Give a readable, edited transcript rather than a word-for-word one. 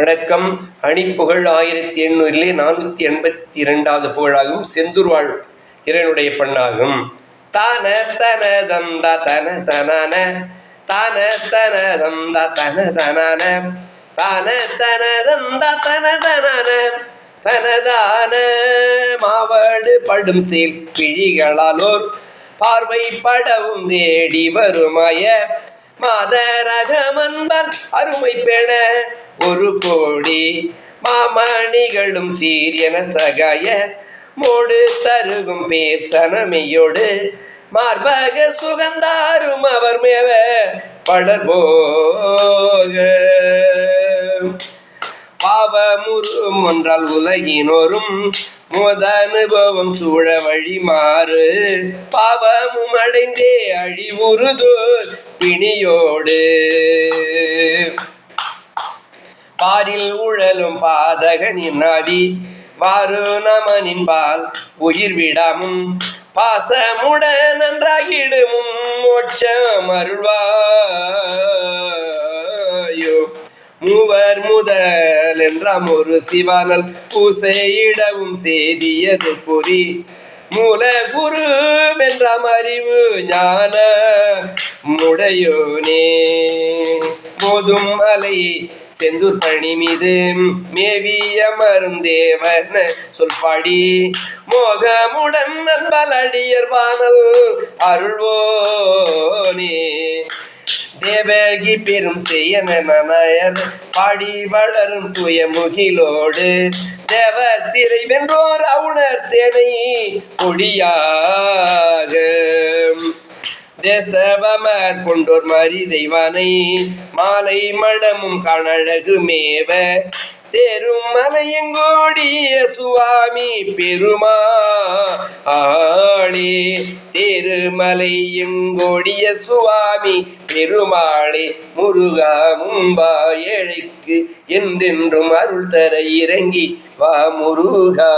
வணக்கம். அணிப்புகழ் 1882வது புகழாகும். செந்தூர்வாழ் இறைவனுடைய பண்ணாகும். தான தன தந்த தன தனன தான தன தந்த தன தனன தான தன தந்த தன தனன தனதான மாவடு படும் சேல் பிழிகளாலோர் பார்வை படவும் தேடி வருமாய மாதரகமன்பல் அருமை பெண ஒரு கோடி மாமணிகளும் சீரியன சகாய மோடு தருகும் பேர் சனமையோடு மார்பக சுகந்தாரும் அவர் மேவ படர்போக பாவமுறும் ஒன்றால் உலகினோரும் மோத அனுபவம் சூழ வழி மாறு பாவமும் அடைந்தே அழிவுறுதோர் பிணியோடு பாரில் உழலும் பாதகனின் ஆவி வாரு நமனின் பால் உயிர் விடாமும் பாசமுடன் நன்றாகிடுமும் மோட்சம் அருள்வாயோ மூவர் முதல் என்றாம் ஒரு சிவானல் பூசையிடவும் செய்தியது பொறி மூல குரு வென்றாம் அறிவு ஞான முடையோனே மோதும் அலை செந்தூர் பணி மீது மேவிய மருந்தேவன சொல்பாடி மோகமுடன் நண்பல் அடியர் வானல் அருள்வோனே தேவகி பெரும் செய்யனர் பாடி வளரும் தூய முகிலோடு தேவர் சிறை வென்றோர் அவுணர் சேனை கொடியாக தேசவமர் கொண்டோர் மறி தெய்வானை மாலை மணமும் கனழகு மேவ தேரும் மலையங்கோடிய சுவாமி பெருமாளே தேருமலை எங்கோடிய சுவாமி பெருமாளே முருகா மும்பா ஏழைக்கு என்றென்றும் அருள் தர இறங்கி வா முருகா.